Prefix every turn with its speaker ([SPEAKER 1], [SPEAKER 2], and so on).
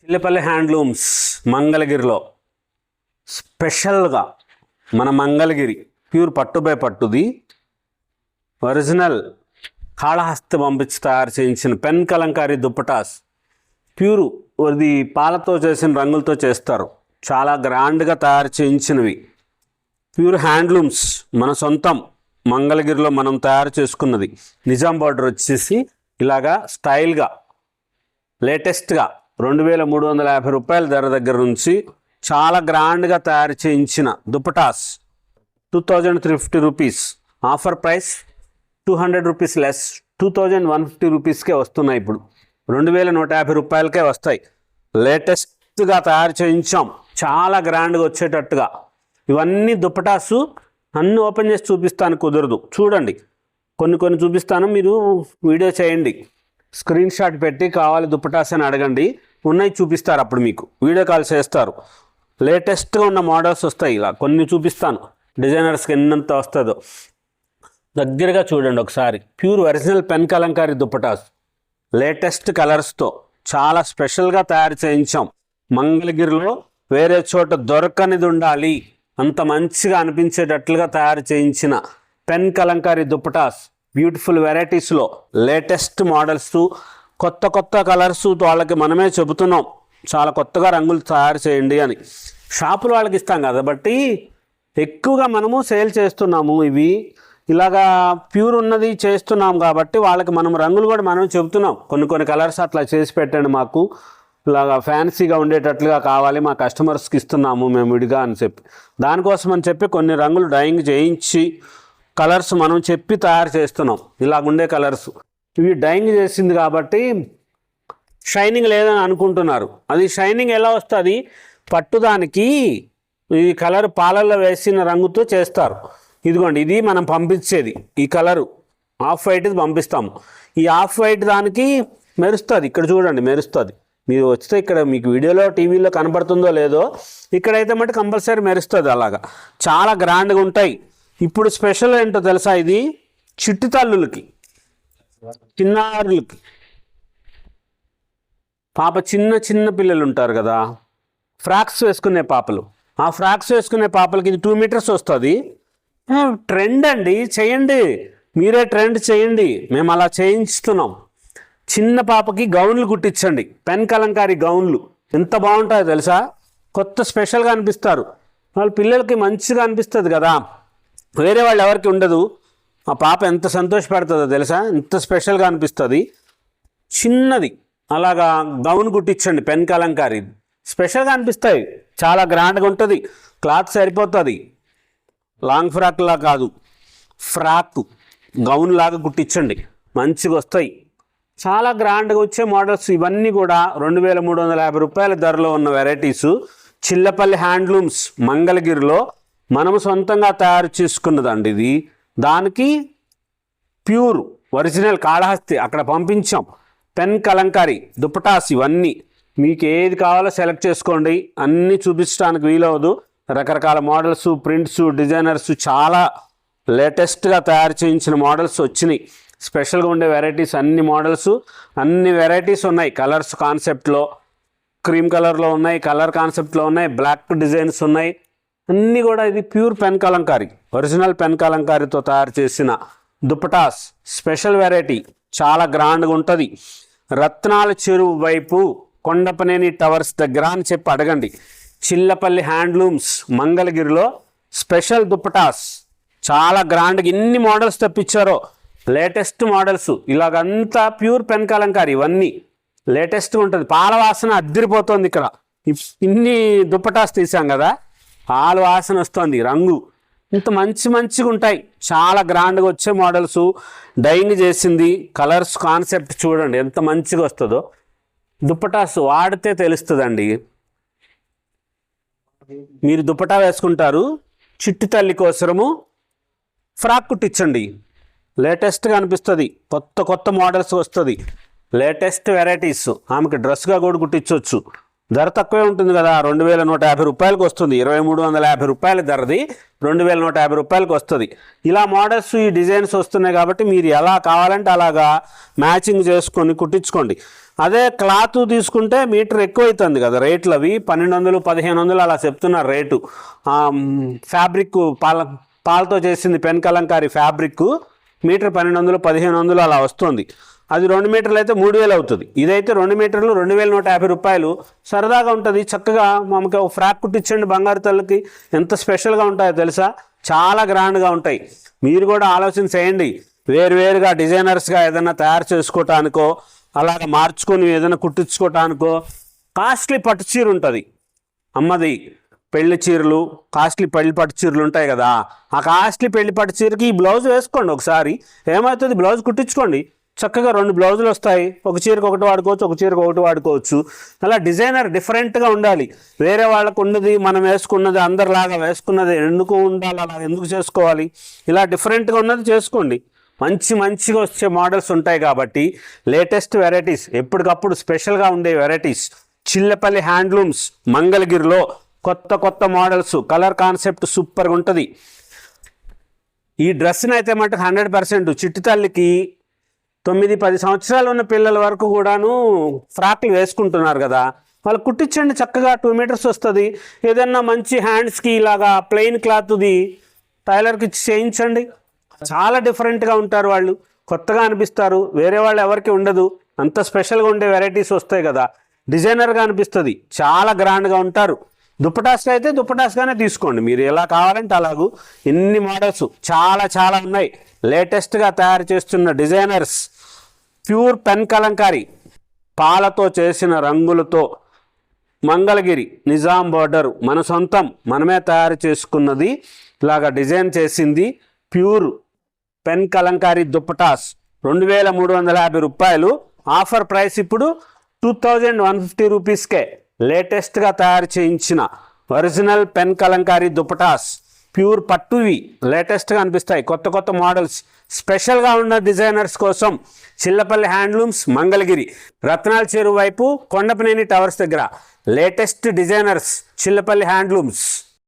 [SPEAKER 1] Chillapalli handlooms మంగళగిరిలో స్పెషల్గా మన మంగళగిరి ప్యూర్ పట్టు బై పట్టుది ఒరిజినల్ కాళహస్తి పంపించి తయారు చేయించిన పెన్ కలంకారీ దుప్పటాస్ ప్యూర్ ఇది పాలతో చేసిన రంగులతో చేస్తారు. చాలా గ్రాండ్గా తయారు చేయించినవి ప్యూర్ హ్యాండ్లూమ్స్ మన సొంతం మంగళగిరిలో మనం తయారు చేసుకున్నది. నిజాం బార్డర్ వచ్చేసి ఇలాగా స్టైల్గా లేటెస్ట్గా 2350 రూపాయల ధర దగ్గర నుంచి చాలా గ్రాండ్గా తయారు చేయించిన dupattas 2350 rupees. Offer price 200 rupees less 2150 రూపీస్కే వస్తున్నాయి. ఇప్పుడు 2150 రూపాయలకే వస్తాయి. లేటెస్ట్గా తయారు చేయించాం, చాలా గ్రాండ్గా వచ్చేటట్టుగా. ఇవన్నీ దుపటాసు అన్నీ ఓపెన్ చేసి చూపిస్తాను, కుదరదు. చూడండి, కొన్ని చూపిస్తాను, మీరు వీడియో చేయండి, స్క్రీన్ షాట్ పెట్టి కావాలి దుపటాస్ అని అడగండి, ఉన్నాయి చూపిస్తారు. అప్పుడు మీకు వీడియో కాల్ చేస్తారు. లేటెస్ట్గా ఉన్న మోడల్స్ వస్తాయి. ఇలా కొన్ని చూపిస్తాను, డిజైనర్స్కి ఎన్నంత వస్తుందో. దగ్గరగా చూడండి ఒకసారి. Pure original pen Kalamkari dupattas latest కలర్స్తో చాలా స్పెషల్గా తయారు చేయించాం. మంగళగిరిలో వేరే చోట దొరకనిది ఉండాలి, అంత మంచిగా అనిపించేటట్లుగా తయారు చేయించిన పెన్ కలంకారీ దుపటాస్ బ్యూటిఫుల్ వెరైటీస్లో లేటెస్ట్ మోడల్స్, కొత్త కలర్స్ వాళ్ళకి మనమే చెబుతున్నాం, చాలా కొత్తగా రంగులు తయారు చేయండి అని. షాపులు వాళ్ళకి ఇస్తాం కాబట్టి ఎక్కువగా మనము సేల్ చేస్తున్నాము. ఇవి ఇలాగా ప్యూర్ ఉన్నది చేస్తున్నాం కాబట్టి వాళ్ళకి మనం రంగులు కూడా మనం చెబుతున్నాం. కొన్ని కలర్స్ అట్లా చేసి పెట్టండి, మాకు ఇలాగా ఫ్యాన్సీగా ఉండేటట్లుగా కావాలి, మా కస్టమర్స్కి ఇస్తున్నాము మేము విడిగా అని చెప్పి. దానికోసం అని చెప్పి కొన్ని రంగులు డైయింగ్ చేయించి కలర్స్ మనం చెప్పి తయారు చేస్తున్నాం. ఇలాగుండే కలర్స్ ఇవి డైయింగ్ చేసింది కాబట్టి షైనింగ్ లేదని అనుకుంటున్నారు. అది షైనింగ్ ఎలా వస్తుంది? పట్టుదానికి ఈ కలర్ పాలల్లో వేసిన రంగుతో చేస్తారు. ఇదిగోండి, ఇది మనం పంపించేది. ఈ కలరు ఆఫ్ వైట్ పంపిస్తాము. ఈ ఆఫ్ వైట్ దానికి మెరుస్తుంది. ఇక్కడ చూడండి, మెరుస్తుంది. మీరు వస్తే ఇక్కడ మీకు వీడియోలో టీవీలో కనబడుతుందో లేదో, ఇక్కడైతే మటు కంపల్సరీ మెరుస్తుంది. అలాగా చాలా గ్రాండ్గా ఉంటాయి. ఇప్పుడు స్పెషల్ ఏంటో తెలుసా? ఇది చిట్టి తల్లులకి, చిన్నారులకి, చిన్న పిల్లలు ఉంటారు కదా, ఫ్రాక్స్ వేసుకునే పాపలు. ఆ ఫ్రాక్స్ వేసుకునే పాపలకి ఇది 2 మీటర్స్ వస్తుంది. ట్రెండ్ అండి, చేయండి, మీరే ట్రెండ్ చేయండి. మేము అలా చేయించుతున్నాం. చిన్న పాపకి గౌన్లు కుట్టించండి, పెన్ కలంకారీ గౌన్లు ఎంత బాగుంటాయో తెలుసా? కొత్త స్పెషల్గా అనిపిస్తారు. వాళ్ళ పిల్లలకి మంచిగా అనిపిస్తుంది కదా, వేరే వాళ్ళు ఎవరికి ఉండదు. ఆ పాప ఎంత సంతోషపడుతుందో తెలుసా? ఎంత స్పెషల్గా అనిపిస్తుంది. చిన్నది అలాగా గౌన్ కుట్టించండి, పెన్ కలంకారీ స్పెషల్గా అనిపిస్తాయి. చాలా గ్రాండ్గా ఉంటుంది. క్లాత్ సరిపోతుంది. లాంగ్ ఫ్రాక్లా కాదు, ఫ్రాక్ గౌన్ లాగా కుట్టించండి, మంచిగా వస్తాయి. చాలా గ్రాండ్గా వచ్చే మోడల్స్ ఇవన్నీ కూడా 2350 రూపాయల ధరలో ఉన్న వెరైటీసు. చిల్లపల్లి హ్యాండ్లూమ్స్ మంగళగిరిలో మనము సొంతంగా తయారు చేసుకున్నదండి ఇది. దానికి ప్యూర్ ఒరిజినల్ కాళహస్తి అక్కడ పంపించాం. పెన్ కలంకారీ దుపటాస్ ఇవన్నీ మీకు ఏది కావాలో సెలెక్ట్ చేసుకోండి. అన్నీ చూపించడానికి వీలవదు. రకరకాల మోడల్స్, ప్రింట్స్, డిజైనర్స్ చాలా లేటెస్ట్గా తయారు చేయించిన మోడల్స్ వచ్చినాయి. స్పెషల్గా ఉండే వెరైటీస్ అన్ని మోడల్స్, అన్ని వెరైటీస్ ఉన్నాయి. కలర్స్ కాన్సెప్ట్లో క్రీమ్ కలర్లో ఉన్నాయి, కలర్ కాన్సెప్ట్లో ఉన్నాయి, బ్లాక్ డిజైన్స్ ఉన్నాయి. అన్నీ కూడా ఇది pure pen Kalamkari, original pen కలంకారీతో తయారు చేసిన దుపటాస్ స్పెషల్ వెరైటీ. చాలా గ్రాండ్గా ఉంటుంది. రత్నాల చెరువు వైపు కొండపనేని టవర్స్ దగ్గర అని చెప్పి అడగండి. చిల్లపల్లి హ్యాండ్లూమ్స్ మంగళగిరిలో స్పెషల్ దుపటాస్ చాలా గ్రాండ్గా ఇన్ని మోడల్స్ తెప్పించారో, లేటెస్ట్ మోడల్స్. ఇలాగంతా ప్యూర్ పెన్ కలంకారీ ఇవన్నీ లేటెస్ట్గా ఉంటుంది. పాల వాసన అద్దరిపోతుంది. ఇక్కడ ఇన్ని దుపటాస్ తీసాం కదా, పాల వాసన వస్తుంది. రంగు ఇంత మంచిగా ఉంటాయి. చాలా గ్రాండ్గా వచ్చే మోడల్స్, డైయింగ్ చేసింది. కలర్స్ కాన్సెప్ట్ చూడండి ఎంత మంచిగా వస్తుందో. దుపటాస్ వాడితే తెలుస్తుందండి. మీరు దుపటా వేసుకుంటారు, చిట్టి తల్లి కోసము ఫ్రాక్ కుట్టించండి, లేటెస్ట్గా అనిపిస్తుంది. కొత్త మోడల్స్ వస్తుంది, లేటెస్ట్ వెరైటీస్. ఆమెకి డ్రెస్గా కూడా కుట్టించవచ్చు. ధర తక్కువే ఉంటుంది కదా, 2150 రూపాయలకు వస్తుంది. 2350 రూపాయల ధరది 2150 రూపాయలకు వస్తుంది. ఇలా మోడల్స్ ఈ డిజైన్స్ వస్తున్నాయి కాబట్టి మీరు ఎలా కావాలంటే అలాగా మ్యాచింగ్ చేసుకొని కుట్టించుకోండి. అదే క్లాత్ తీసుకుంటే మీటర్ ఎక్కువ అవుతుంది కదా రేట్లు, అవి 1200 1500 అలా చెప్తున్నారు రేటు. ఫ్యాబ్రిక్ పాలతో చేసింది పెన్ కలంకారీ ఫ్యాబ్రిక్ మీటర్ 1200 1500 అలా వస్తుంది. అది 2 మీటర్లు అయితే 3000 అవుతుంది. ఇదైతే 2 మీటర్లు 2150 రూపాయలు. సరదాగా ఉంటుంది. చక్కగా మనకి ఒక ఫ్రాక్ కుట్టించండి బంగారు తల్లికి, ఎంత స్పెషల్గా ఉంటాయో తెలుసా, చాలా గ్రాండ్గా ఉంటాయి. మీరు కూడా ఆలోచన చేయండి. వేరువేరుగా డిజైనర్స్గా ఏదైనా తయారు చేసుకోవటానికో అలాగ మార్చుకొని ఏదైనా కుట్టించుకోవటానికో కాస్ట్లీ పట్టు చీర ఉంటుంది అమ్మది. పెళ్లి చీరలు, కాస్ట్లీ పెళ్లి పట్టు చీరలు ఉంటాయి కదా, ఆ కాస్ట్లీ పెళ్లి పట్టు చీరకి ఈ బ్లౌజ్ వేసుకోండి ఒకసారి. ఏమవుతుంది, బ్లౌజ్ కుట్టించుకోండి, చక్కగా 2 బ్లౌజులు వస్తాయి. ఒక చీరకు ఒకటి వాడుకోవచ్చు, ఒక చీరకు ఒకటి వాడుకోవచ్చు. అలా డిజైనర్ డిఫరెంట్గా ఉండాలి. వేరే వాళ్ళకు ఉన్నది మనం వేసుకున్నది అందరిలాగా వేసుకున్నది ఎందుకు ఉండాలి, అలా ఎందుకు చేసుకోవాలి? ఇలా డిఫరెంట్గా ఉన్నది చేసుకోండి. మంచిగా వచ్చే మోడల్స్ ఉంటాయి కాబట్టి లేటెస్ట్ వెరైటీస్, ఎప్పటికప్పుడు స్పెషల్గా ఉండే వెరైటీస్ చిల్లపల్లి హ్యాండ్లూమ్స్ మంగళగిరిలో కొత్త మోడల్స్, కలర్ కాన్సెప్ట్ సూపర్గా ఉంటుంది. ఈ డ్రెస్ని అయితే మటుకు 100% చిట్టి తల్లికి 9-10 సంవత్సరాలు ఉన్న పిల్లల వరకు కూడాను ఫ్రాక్లు వేసుకుంటున్నారు కదా, వాళ్ళు కుట్టించండి చక్కగా. 2 మీటర్స్ వస్తుంది. ఏదన్నా మంచి హ్యాండ్స్కి ఇలాగా ప్లెయిన్ క్లాత్ది టైలర్కి చేయించండి. చాలా డిఫరెంట్గా ఉంటారు వాళ్ళు, కొత్తగా అనిపిస్తారు. వేరే వాళ్ళు ఎవరికి ఉండదు, అంత స్పెషల్గా ఉండే వెరైటీస్ వస్తాయి కదా, డిజైనర్గా అనిపిస్తుంది, చాలా గ్రాండ్గా ఉంటారు. దుప్పటాస్ అయితే దుప్పటాస్గానే తీసుకోండి, మీరు ఎలా కావాలంటే అలాగూ. ఇన్ని మోడల్స్ చాలా ఉన్నాయి. లేటెస్ట్గా తయారు చేస్తున్న డిజైనర్స్ ప్యూర్ పెన్ కలంకారీ పాలతో చేసిన రంగులతో మంగళగిరి నిజాం బోర్డరు మన సొంతం, మనమే తయారు చేసుకున్నది. ఇలాగా డిజైన్ చేసింది ప్యూర్ పెన్ కలంకారీ దుప్పటాస్ 2350 రూపాయలు. ఆఫర్ ప్రైస్ ఇప్పుడు 2150 రూపీస్కే లేటెస్ట్గా తయారు చేయించిన original pen Kalamkari dupattas pure పట్టువి లేటెస్ట్గా అనిపిస్తాయి. కొత్త మోడల్స్ స్పెషల్గా ఉన్న డిజైనర్స్ కోసం చిల్లపల్లి హ్యాండ్లూమ్స్ మంగళగిరి, రత్నాల చెరువు వైపు కొండపనేని టవర్స్ దగ్గర లేటెస్ట్ డిజైనర్స్ చిల్లపల్లి హ్యాండ్లూమ్స్.